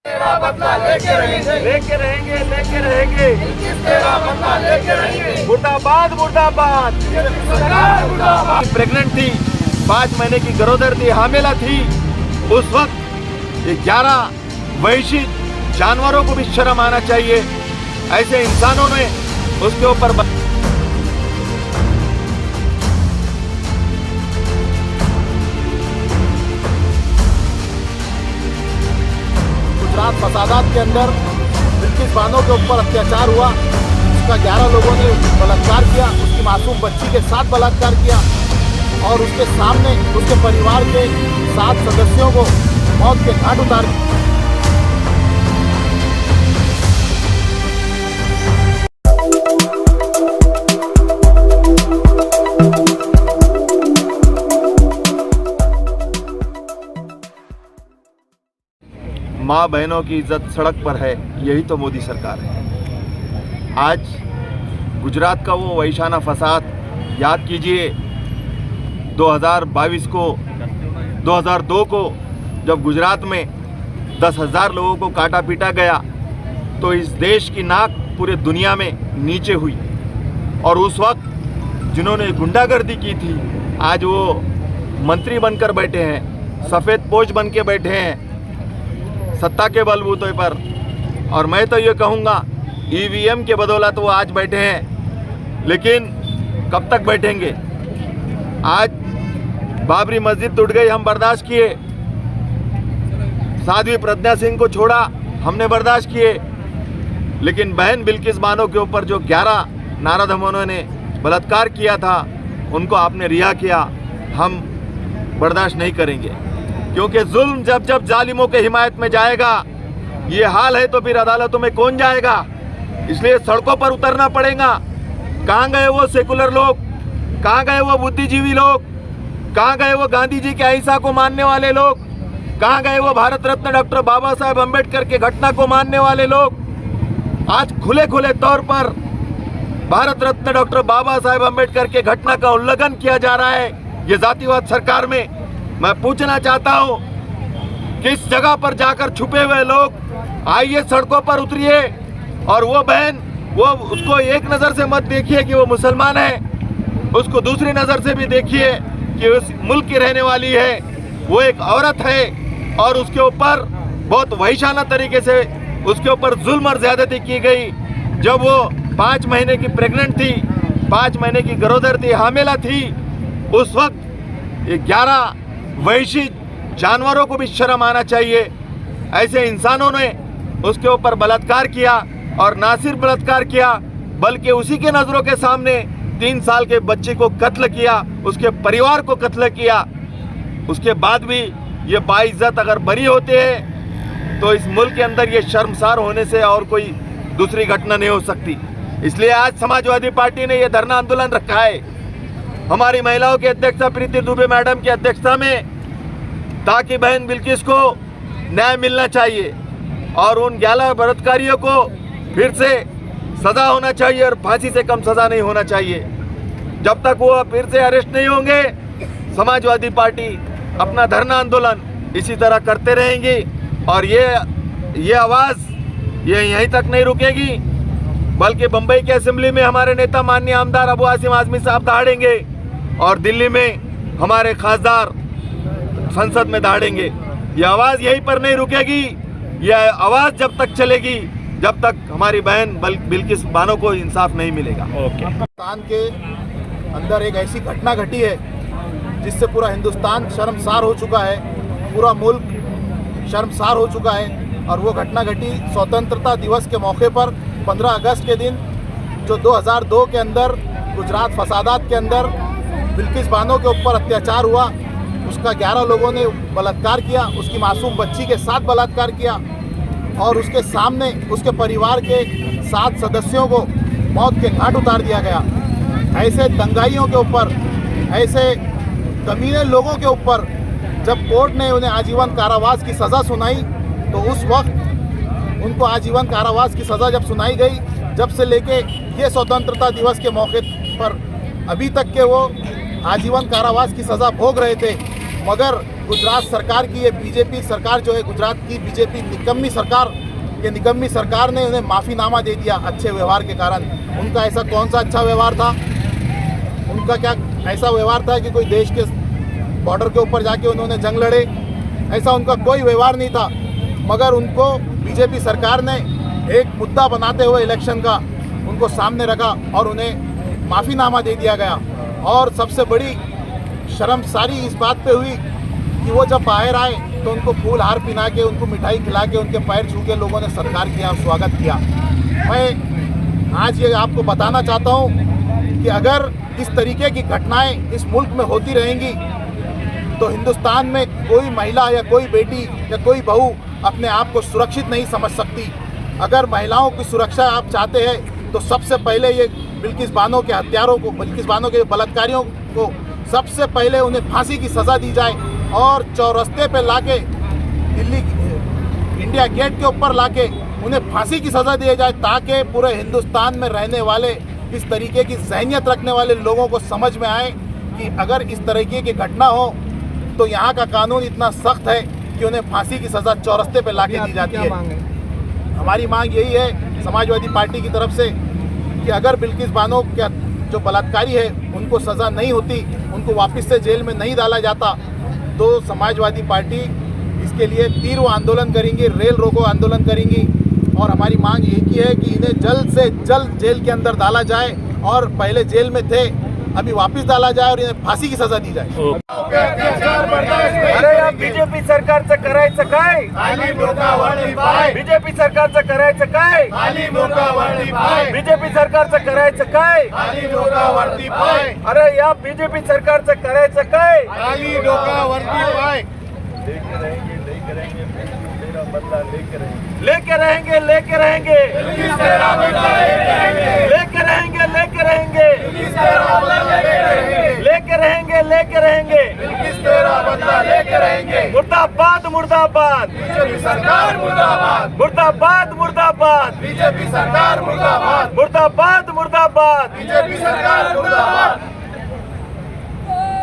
तेरा बदला लेके रहेंगे, लेके रहेंगे, लेके रहेंगे, तेरा बदला लेके रहेंगे। मुर्दाबाद मुर्दाबाद सरकार मुर्दाबाद। प्रेग्नेंट थी, 5 महीने की गरोदर थी, हामिला थी। उस वक्त ये 11 वहशी जानवरों को भी शर्म आना चाहिए। ऐसे इंसानों ने उसके ऊपर गुजरात फसादात के अंदर बिल्किस बानो के ऊपर अत्याचार हुआ। उसका 11 लोगों ने बलात्कार किया, उसकी मासूम बच्ची के साथ बलात्कार किया और उसके सामने उसके परिवार के 7 सदस्यों को मौत के घाट उतार दिया। माँ बहनों की इज्जत सड़क पर है, यही तो मोदी सरकार है। आज गुजरात का वो वैशाना फसाद याद कीजिए, 2022 को 2002 को जब गुजरात में 10,000 लोगों को काटा पीटा गया तो इस देश की नाक पूरे दुनिया में नीचे हुई। और उस वक्त जिन्होंने गुंडागर्दी की थी आज वो मंत्री बनकर बैठे हैं, सफ़ेद पोश बन के बैठे हैं सत्ता के बलबूते पर। और मैं तो ये कहूँगा ईवीएम के बदौलत वो आज बैठे हैं, लेकिन कब तक बैठेंगे। आज बाबरी मस्जिद टूट गई, हम बर्दाश्त किए। साध्वी प्रज्ञा सिंह को छोड़ा, हमने बर्दाश्त किए। लेकिन बहन बिल्किस बानो के ऊपर जो 11 नाराधमों ने बलात्कार किया था उनको आपने रिहा किया, हम बर्दाश्त नहीं करेंगे। क्योंकि जुल्म जब जब जालिमों के हिमायत में जाएगा, ये हाल है तो फिर अदालतों में कौन जाएगा। इसलिए सड़कों पर उतरना पड़ेगा। कहाँ गए वो सेकुलर लोग, कहाँ गए वो बुद्धिजीवी लोग, कहाँ गए वो गांधी जी के अहिंसा को मानने वाले लोग, कहाँ गए वो भारत रत्न डॉक्टर बाबा साहेब अम्बेडकर के घटना को मानने वाले लोग। आज खुले खुले तौर पर भारत रत्न डॉक्टर बाबा साहेब अम्बेडकर के घटना का उल्लंघन किया जा रहा है ये जातिवाद सरकार में। मैं पूछना चाहता हूं, किस जगह पर जाकर छुपे हुए लोग, आइए सड़कों पर उतरिए। और वो बहन, वो उसको एक नज़र से मत देखिए कि वो मुसलमान है, उसको दूसरी नज़र से भी देखिए कि उस मुल्क की रहने वाली है, वो एक औरत है और उसके ऊपर बहुत वहशाना तरीके से उसके ऊपर जुल्म और ज़्यादती की गई। जब वो 5 महीने की प्रेग्नेंट थी, 5 महीने की गरोदर थी, हामिला थी, उस वक्त ये 11 वहशी जानवरों को भी शर्म आना चाहिए। ऐसे इंसानों ने उसके ऊपर बलात्कार किया और ना सिर्फ बलात्कार किया बल्कि उसी के नज़रों के सामने 3 साल के बच्चे को कत्ल किया, उसके परिवार को कत्ल किया। उसके बाद भी ये बाइज्जत अगर बरी होते हैं तो इस मुल्क के अंदर ये शर्मसार होने से और कोई दूसरी घटना नहीं हो सकती। इसलिए आज समाजवादी पार्टी ने ये धरना आंदोलन रखा है हमारी महिलाओं की अध्यक्षा प्रीति दुबे मैडम की अध्यक्षता में, ताकि बहन बिल्किस को न्याय मिलना चाहिए और उन 11 बलात्कारियों को फिर से सजा होना चाहिए और फांसी से कम सजा नहीं होना चाहिए। जब तक वो फिर से अरेस्ट नहीं होंगे, समाजवादी पार्टी अपना धरना आंदोलन इसी तरह करते रहेंगी। और ये आवाज़ ये यहीं तक नहीं रुकेगी, बल्कि बम्बई के असेंबली में हमारे नेता माननीय आमदार अबू आसिम आजमी साहब दहाड़ेंगे और दिल्ली में हमारे खासदार संसद में दहाड़ेंगे। ये आवाज़ यहीं पर नहीं रुकेगी। ये आवाज़ जब तक चलेगी जब तक हमारी बहन बिल्किस बानो को इंसाफ नहीं मिलेगा। हिंदुस्तान के अंदर एक ऐसी घटना घटी है जिससे पूरा हिंदुस्तान शर्मसार हो चुका है, पूरा मुल्क शर्मसार हो चुका है। और वो घटना घटी स्वतंत्रता दिवस के मौके पर 15 अगस्त के दिन, जो 2002 के अंदर गुजरात फसादात के अंदर बिल्किस बानो के ऊपर अत्याचार हुआ। उसका 11 लोगों ने बलात्कार किया, उसकी मासूम बच्ची के साथ बलात्कार किया और उसके सामने उसके परिवार के 7 सदस्यों को मौत के घाट उतार दिया गया। ऐसे दंगाइयों के ऊपर, ऐसे कमीने लोगों के ऊपर जब कोर्ट ने उन्हें आजीवन कारावास की सज़ा सुनाई तो उस वक्त उनको आजीवन कारावास की सज़ा जब सुनाई गई, जब से लेके ये स्वतंत्रता दिवस के मौके पर अभी तक के वो आजीवन कारावास की सज़ा भोग रहे थे। मगर गुजरात सरकार की ये बीजेपी सरकार जो है, गुजरात की बीजेपी निकम्मी सरकार, ये निकम्मी सरकार ने उन्हें माफ़ीनामा दे दिया अच्छे व्यवहार के कारण। उनका ऐसा कौन सा अच्छा व्यवहार था? उनका क्या ऐसा व्यवहार था कि कोई देश के बॉर्डर के ऊपर जाके उन्होंने जंग लड़े? ऐसा उनका कोई व्यवहार नहीं था। मगर उनको बीजेपी सरकार ने एक मुद्दा बनाते हुए इलेक्शन का उनको सामने रखा और उन्हें माफ़ीनामा दे दिया गया। और सबसे बड़ी शर्मसारी इस बात पे हुई कि वो जब बाहर आए तो उनको फूल हार पिना के, उनको मिठाई खिला के, उनके पैर छू के लोगों ने सत्कार किया, स्वागत किया। मैं आज ये आपको बताना चाहता हूँ कि अगर इस तरीके की घटनाएं इस मुल्क में होती रहेंगी तो हिंदुस्तान में कोई महिला या कोई बेटी या कोई बहू अपने आप को सुरक्षित नहीं समझ सकती। अगर महिलाओं की सुरक्षा आप चाहते हैं तो सबसे पहले ये बिल्किस बानो के हत्यारों को, बिल्किस बानो के बलात्कारियों को सबसे पहले उन्हें फांसी की सज़ा दी जाए और चौरस्ते पे लाके दिल्ली इंडिया गेट के ऊपर लाके उन्हें फांसी की सज़ा दी जाए, ताकि पूरे हिंदुस्तान में रहने वाले इस तरीके की ज़हनियत रखने वाले लोगों को समझ में आए कि अगर इस तरीके की घटना हो तो यहाँ का कानून इतना सख्त है कि उन्हें फांसी की सज़ा चौरस्ते पे लाके दी जाती है। हमारी मांग यही है समाजवादी पार्टी की तरफ से कि अगर बिल्किस बानो के जो बलात्कारी है उनको सज़ा नहीं होती, उनको वापस से जेल में नहीं डाला जाता, तो समाजवादी पार्टी इसके लिए तीव्र आंदोलन करेंगी, रेल रोको आंदोलन करेंगी। और हमारी मांग एक ही है कि इन्हें जल्द से जल्द जेल के अंदर डाला जाए और पहले जेल में थे अभी वापस डाला जाए और इन्हें फांसी की सजा दी जाए। अरे या बीजेपी सरकारचं करायचं काय? बीजेपी सरकारचं करायचं काय? बीजेपी सरकारचं करायचं काय? अरे या बीजेपी सरकारचं करायचं काय? लेके रहेंगे, लेके रहेंगे, लेके रहेंगे, लेके रहेंगे, लेके रहेंगे, लेके रहेंगे, लेके रहेंगे। मुर्दाबाद, मुर्दाबाद, बीजेपी सरकार मुर्दाबाद, मुर्दाबाद, मुर्दाबाद, बीजेपी सरकार मुर्दाबाद, मुर्दाबाद, मुर्दाबाद, बीजेपी सरकार मुर्दाबाद।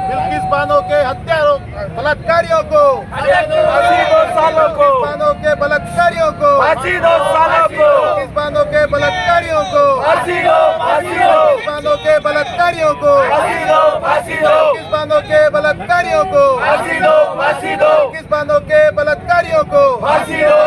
बिल्किस बानो के हत्यारों बलात्कारियों को फांसी 2 सालों को, बानो के बलात्कारियों को फांसी 2 सालों को, बिल्किस बानो के बलात्कारियों को फांसी दो, फांसी दो, बिल्किस बानो के बलात्कारियों को फांसी दो, फांसी दो, बिल्किस बानो के बलात्कारियों को फांसी दो, फांसी दो, बिल्किस बानो के बलात्कारियों को फांसी दो,